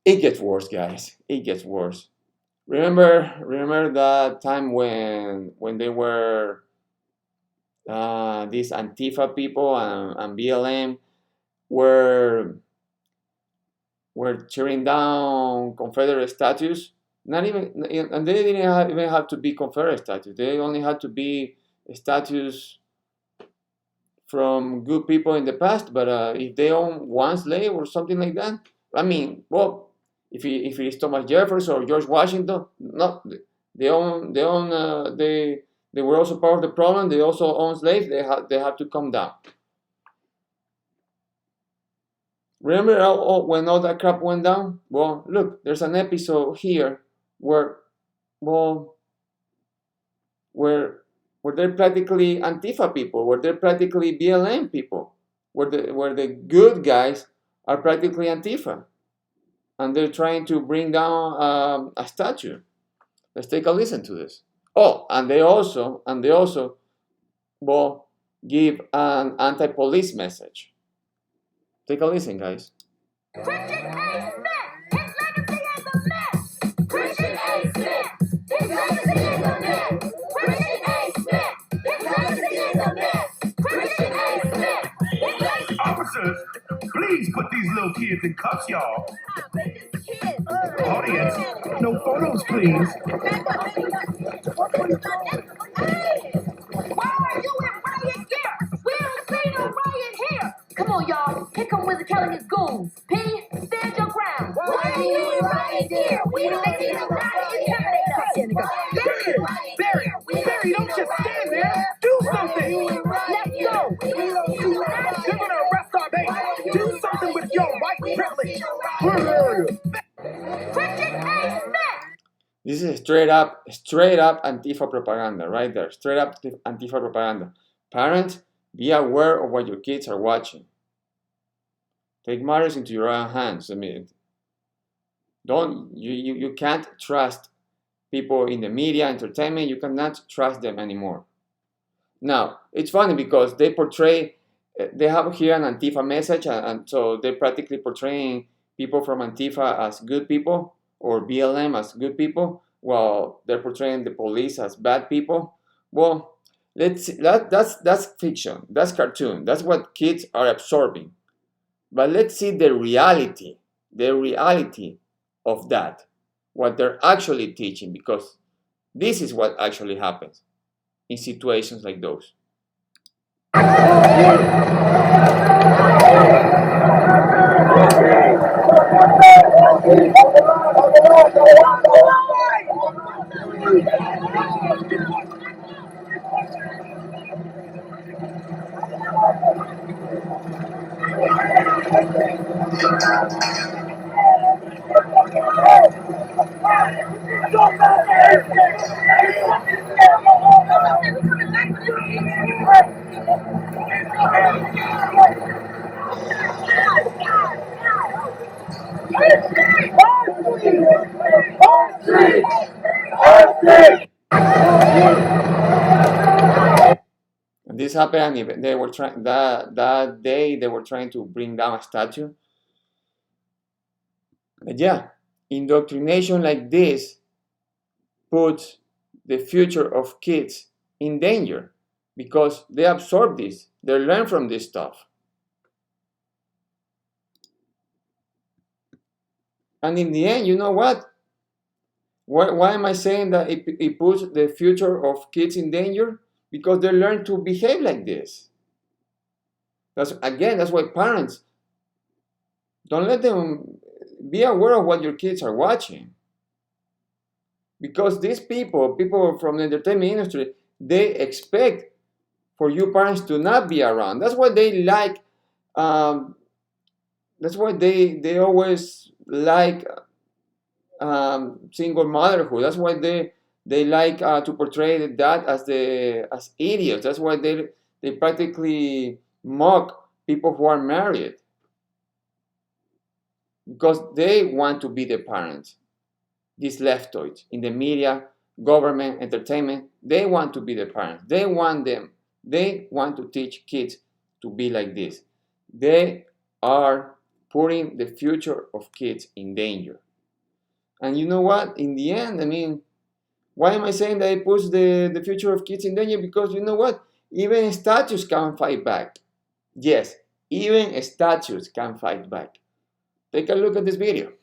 it gets worse, guys. It gets worse. Remember that time when they were these Antifa people and BLM were tearing down Confederate statues. Not even, and they didn't even have to be Confederate statues. They only had to be statues from good people in the past. But if they own one slave or something like that, I mean, well, if it is Thomas Jefferson or George Washington, no, they were also part of the problem. They also own slaves. They have to come down. Remember when all that crap went down? Well, look, there's an episode here where, well, where they're practically Antifa people, where they're practically BLM people, where the good guys are practically Antifa, and they're trying to bring down a statue. Let's take a listen to this. Oh, and they also, well, give an anti-police message. Take a listen, guys. Christian A. Smith, his legacy is a myth. Christian A. Smith, his legacy is a myth. Christian A. Smith, his legacy is a myth. Christian A. Smith, his legacy. Officers, please put these little kids in cuffs, y'all. Audience, no photos, please. Why are you in riot gear? We don't see no riot here. Come on, y'all. Here come Wizard Kelly and his goons. P, stand your ground. Why are you in riot gear? We don't see no riot. Intimidate us. Barry, don't just stand there. Do something. Let's go. They're gonna arrest our base. Do something with your white privilege. Christian A. Smith. This is straight up Antifa propaganda right there. Straight up Antifa propaganda. Parents, be aware of what your kids are watching. Take matters into your own hands. I mean, you can't trust people in the media, entertainment. You cannot trust them anymore. Now, it's funny because they have here an Antifa message, and so they're practically portraying people from Antifa as good people or BLM as good people, while they're portraying the police as bad people. Well, let's see, that's fiction, that's cartoon, that's what kids are absorbing. But let's see the reality of that, what they're actually teaching, because this is what actually happens in situations like those. And this happened, and they were trying that day. They were trying to bring down a statue. But yeah, indoctrination like this puts the future of kids in danger because they absorb this, they learn from this stuff. And in the end, you know what? Why am I saying that it puts the future of kids in danger? Because they learn to behave like this. That's why parents, don't let them, be aware of what your kids are watching. Because these people from the entertainment industry, they expect for you parents to not be around. That's why they like, that's why they always like single motherhood. That's why they like to portray that as idiots. That's why they practically mock people who are married, because they want to be the parents. These leftoids in the media, government, entertainment, they want to be the parents. They want to teach kids to be like this. They are putting the future of kids in danger. And you know what? In the end, I mean, why am I saying that it puts the future of kids in danger? Because you know what? Even statues can fight back. Yes, even statues can fight back. Take a look at this video.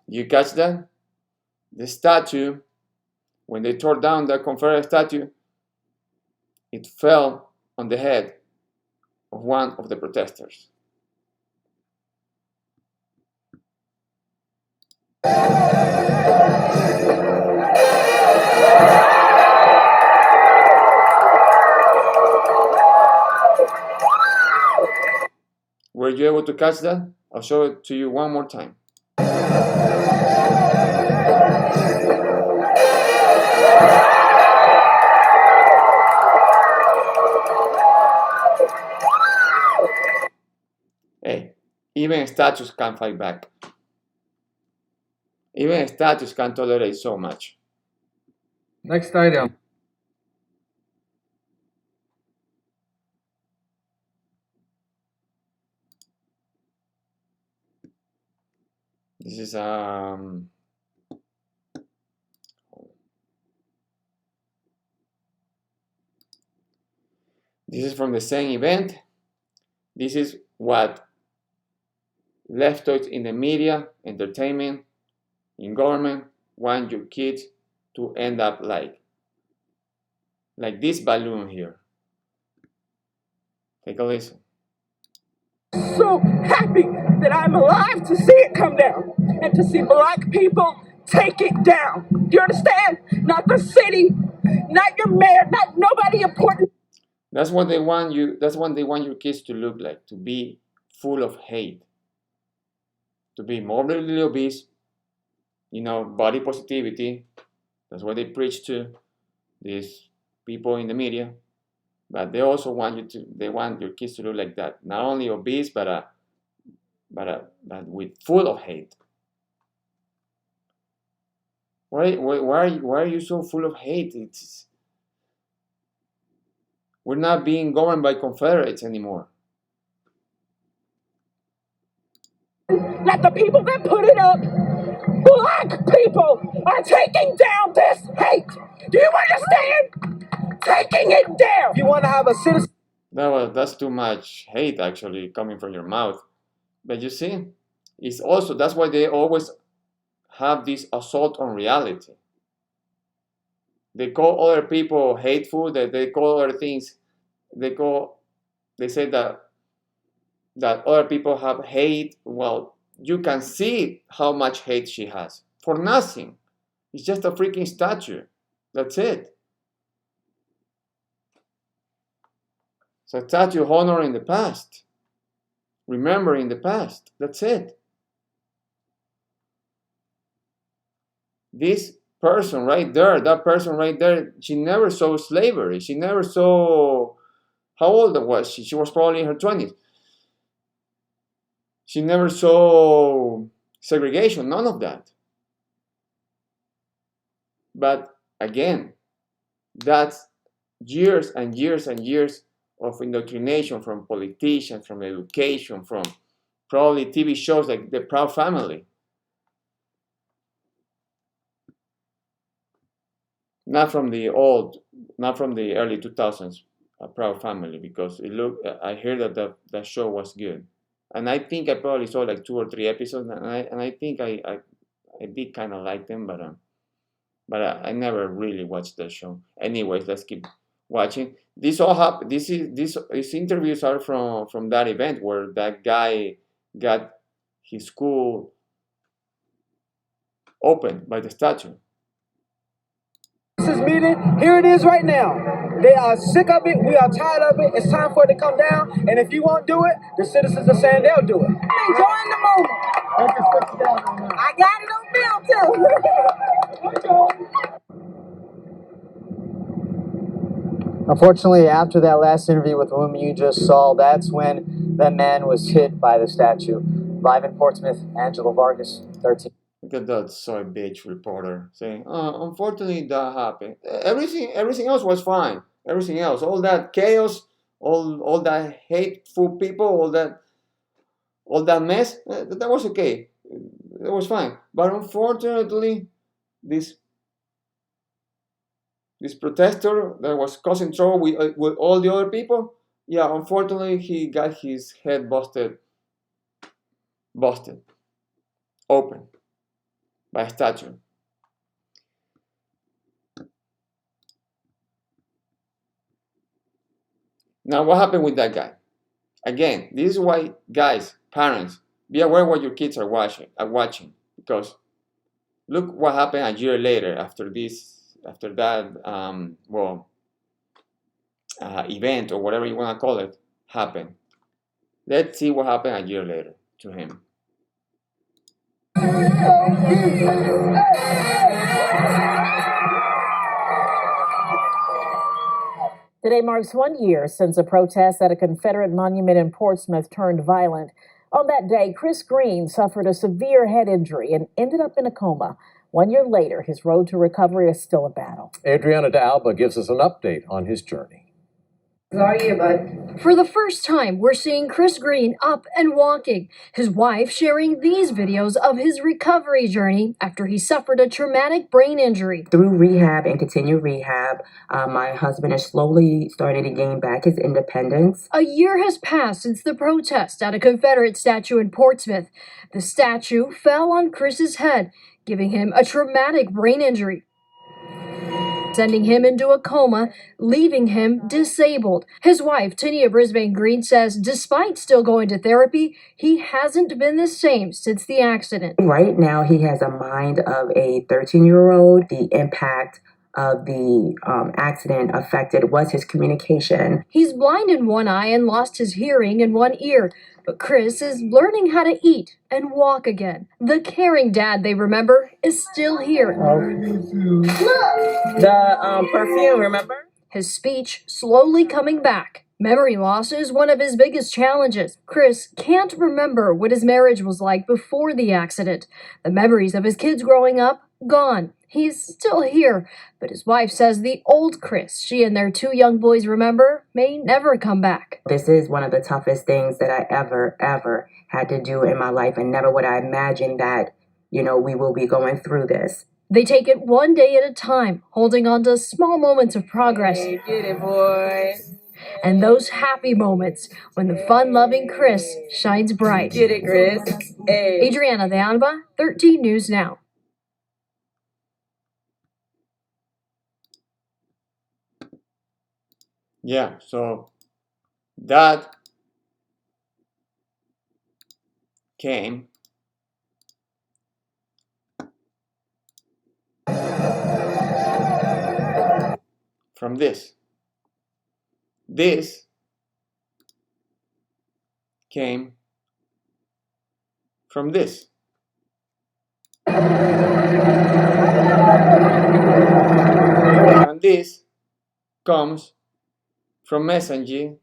You catch that? The statue, when they tore down the Confederate statue, it fell on the head of one of the protesters. Were you able to catch that? I'll show it to you one more time. Hey, even statues can fight back. Even statues can tolerate so much. Next item. This is from the same event. This is what leftoids in the media, entertainment, in government want your kids to end up like this balloon here. Take a listen. So happy that I'm alive to see it come down and to see black people take it down. Do you understand? Not the city, not your mayor, not nobody important. That's what they want you. That's what they want your kids to look like, to be full of hate, to be morbidly obese, you know, body positivity. That's what they preach to these people in the media. But they also want your kids to look like that. Not only obese, but with full of hate. Why are you so full of hate? We're not being governed by Confederates anymore. Not the people that put it up. Black people are taking down this hate. Do you understand? Taking it down. If you want to have a citizen. That's too much hate actually coming from your mouth. But you see, it's also, that's why they always have this assault on reality. They call other people hateful, that they call other things, they say that other people have hate. Well, you can see how much hate she has for nothing. It's just a freaking statue. That's it. It's a statue honoring the past, remembering the past. That's it. This person right there, that person right there, she never saw slavery. She never saw, how old was she? She was probably in her 20s. She never saw segregation, none of that. But again, that's years and years and years of indoctrination from politicians, from education, from probably TV shows like The Proud Family. Not from the early 2000s, A Proud Family, because I heard that that show was good. And I think I probably saw like 2 or 3 episodes, and I think I did kind of like them, but I never really watched the show. Anyways, let's keep watching. This all happened. These interviews are from that event where that guy got his school opened by the statue. This is meeting. Here it is right now. They are sick of it. We are tired of it. It's time for it to come down. And if you won't do it, the citizens are saying they'll do it. Enjoying the movement. I got it on film too. Unfortunately, after that last interview with the woman you just saw, that's when that man was hit by the statue. Live in Portsmouth, Angela Vargas, 13. Look at that soy bitch reporter saying, unfortunately that happened. Everything else was fine. Everything else, all that chaos, all that hateful people, all that mess, that was okay. That was fine. But unfortunately, this protester that was causing trouble with all the other people, yeah, unfortunately he got his head busted open by a statue. Now what happened with that guy? Again, this is why, guys, parents, be aware what your kids are watching, because look what happened a year later after that event or whatever you want to call it happened. Let's see what happened a year later to him. Today marks 1 year since a protest at a Confederate monument in Portsmouth turned violent. On that day, Chris Green suffered a severe head injury and ended up in a coma. 1 year later, his road to recovery is still a battle. Adriana de Alba gives us an update on his journey. How are you, bud? For the first time, we're seeing Chris Green up and walking. His wife sharing these videos of his recovery journey after he suffered a traumatic brain injury. Through rehab and continued rehab, my husband is slowly starting to gain back his independence. A year has passed since the protest at a Confederate statue in Portsmouth. The statue fell on Chris's head, giving him a traumatic brain injury, sending him into a coma, leaving him disabled. His wife, Tania Brisbane Green, says despite still going to therapy, he hasn't been the same since the accident. Right now, he has a mind of a 13-year-old. The impact of the accident affected was his communication. He's blind in one eye and lost his hearing in one ear, but Chris is learning how to eat and walk again. The caring dad they remember is still here. The perfume, remember? His speech slowly coming back. Memory loss is one of his biggest challenges. Chris can't remember what his marriage was like before the accident. The memories of his kids growing up, gone. He's still here, but his wife says the old Chris she and their 2 young boys remember may never come back. This is one of the toughest things that I ever had to do in my life, and never would I imagine that, we will be going through this. They take it one day at a time, holding on to small moments of progress. Hey, get it, boy. And those happy moments when the fun-loving Chris shines bright. Get it, Chris. Hey. Adriana de Alba, 13 News Now. Yeah, so that came from this. This came from this. And this comes from messaging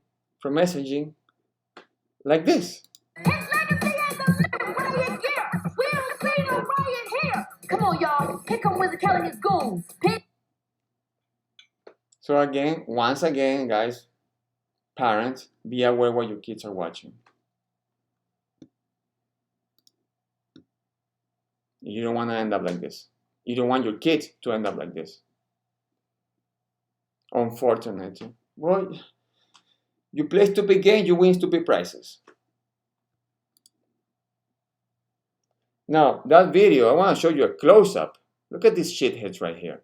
like this. Come on, y'all. Here come Wizard Kelly and his goons. So again, once again, guys, parents, be aware what your kids are watching. You don't want to end up like this. You don't want your kids to end up like this. Unfortunately. Well, you play stupid games, you win stupid prizes. Now, that video, I want to show you a close-up. Look at these shitheads right here.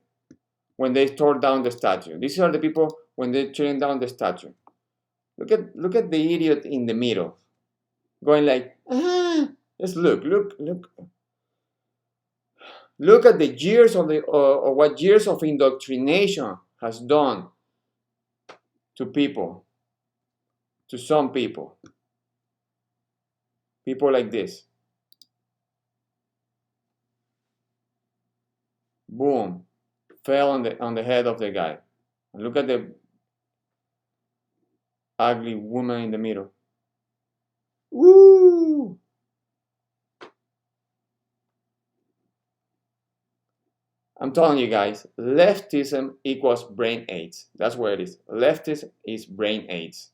When they tore down the statue. These are the people when they're tearing down the statue. Look at the idiot in the middle. Going like, Let's look. Look at the years of what years of indoctrination has done to people. To some people. People like this. Boom. Fell on the head of the guy. And look at the ugly woman in the middle. Woo! I'm telling you guys, leftism equals brain AIDS. That's where it is. Leftism is brain AIDS.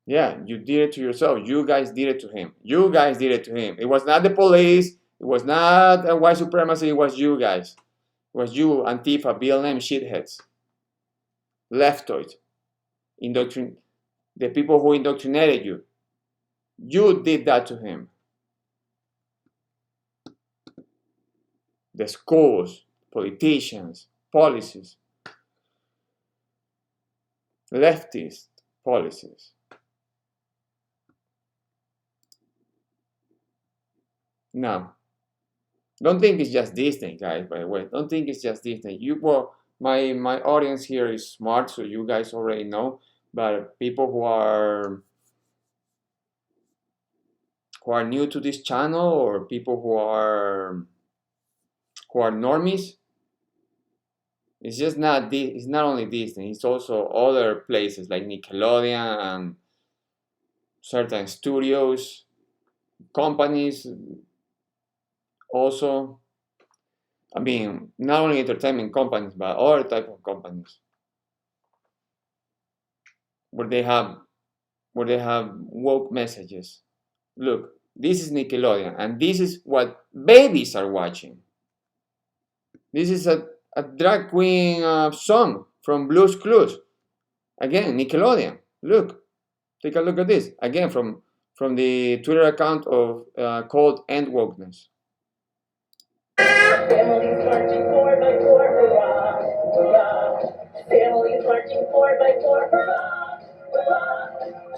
Yeah, you did it to yourself. You guys did it to him. You guys did it to him. It was not the police. It was not a white supremacy. It was you guys. It was you, Antifa, BLM shitheads. Leftoids. The people who indoctrinated you. You did that to him. The schools, politicians, policies. Leftist policies. Now, don't think it's just Disney, guys, by the way. Don't think it's just Disney. Well, my audience here is smart, so you guys already know. But people who are new to this channel, or people who are normies, it's just not it's not only Disney, it's also other places like Nickelodeon and certain studios, companies also. I mean, not only entertainment companies, but other type of companies where they have woke messages. Look, this is Nickelodeon, and this is what babies are watching. This is a drag queen song from Blue's Clues. Again, Nickelodeon. Look, take a look at this. Again, from the Twitter account of called End Wokeness. Families marching 4x4, hurrah, hurrah. Families marching 4x4, hurrah, hurrah.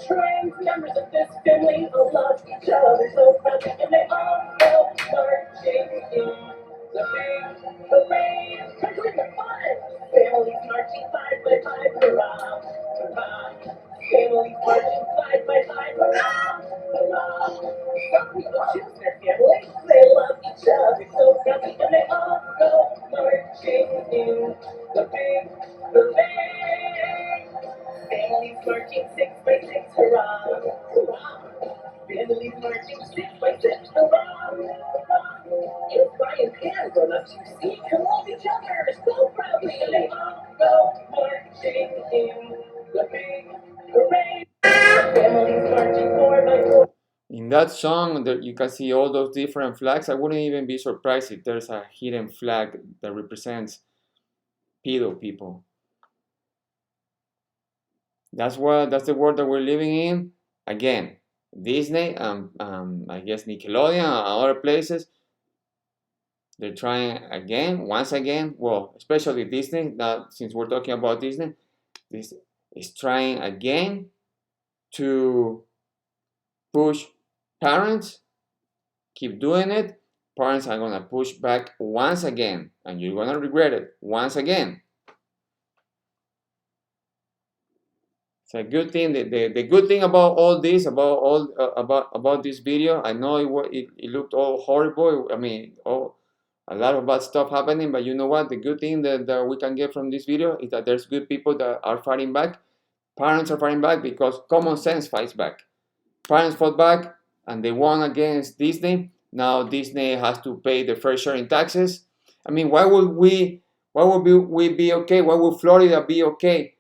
Trans members of this family all love each other so proudly, and they all go marching in the big parade. Come join the fun. Families marching 5x5, hurrah, hurrah. Families marching 5x5, hurrah, hurrah. Some people choose their family. They love each other so proudly, and they all go marching in the big parade. Families marching 6x6, hurrah, hurrah. Families marching 6x6, hurrah, hurrah. It's Brian Pan grown up to see, come love each other so proudly, and they all go marching in the big parade. Families marching 4x4. In that song, you can see all those different flags. I wouldn't even be surprised if there's a hidden flag that represents pedo people. That's the world that we're living in. Again, Disney, I guess Nickelodeon and other places, they're trying once again, well, especially Disney, since we're talking about Disney, this is trying again to push parents. Keep doing it. Parents are gonna push back once again, and you're gonna regret it once again. It's a good thing. The good thing about all this, about this video, I know it looked all horrible. I mean, a lot of bad stuff happening, but you know what? The good thing that we can get from this video is that there's good people that are fighting back. Parents are fighting back because common sense fights back. Parents fought back and they won against Disney. Now Disney has to pay the fair share in taxes. I mean, why would we be okay? Why would Florida be okay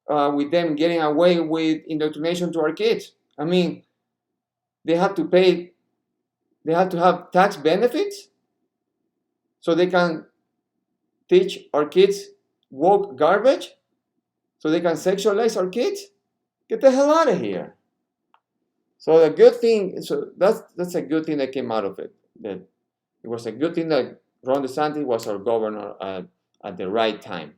with them getting away with indoctrination to our kids? I mean, they have to have tax benefits so they can teach our kids woke garbage, so they can sexualize our kids. Get the hell out of here. So the good thing, that's a good thing that came out of it. That it was a good thing that Ron DeSantis was our governor at the right time.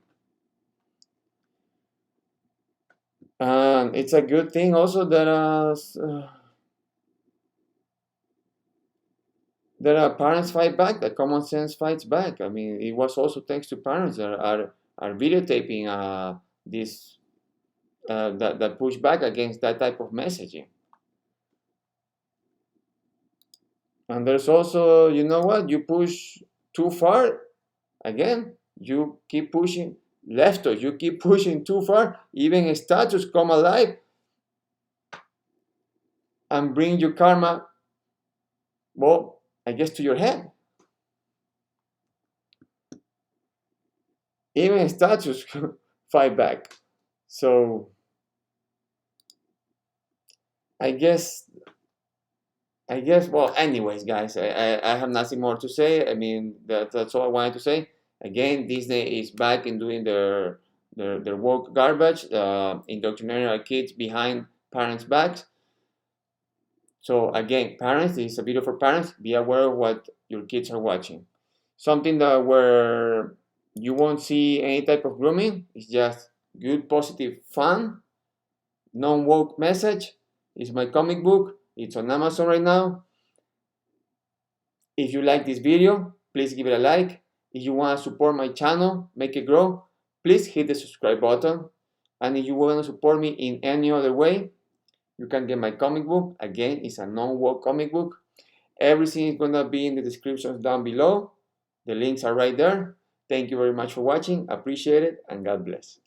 It's a good thing also that parents fight back, that common sense fights back. I mean, it was also thanks to parents that are videotaping this that push back against that type of messaging. And there's also, you know what, you push too far, again, you keep pushing leftos, you keep pushing too far, even statues come alive and bring you karma well, I guess to your head. Even statues fight back. So I guess, well, anyways, guys, I have nothing more to say. I mean, that's all I wanted to say. Again, Disney is back in doing their woke garbage, indoctrinating our kids behind parents' backs. So again, parents, this is a video for parents. Be aware of what your kids are watching. Something that where you won't see any type of grooming. It's just good, positive fun, non-woke message. It's my comic book. It's on Amazon right now. If you like this video, please give it a like. If you want to support my channel, make it grow, please hit the subscribe button. And if you want to support me in any other way, you can get my comic book. Again, it's a non-woke comic book. Everything is going to be in the descriptions down below. The links are right there. Thank you very much for watching. Appreciate it, and God bless.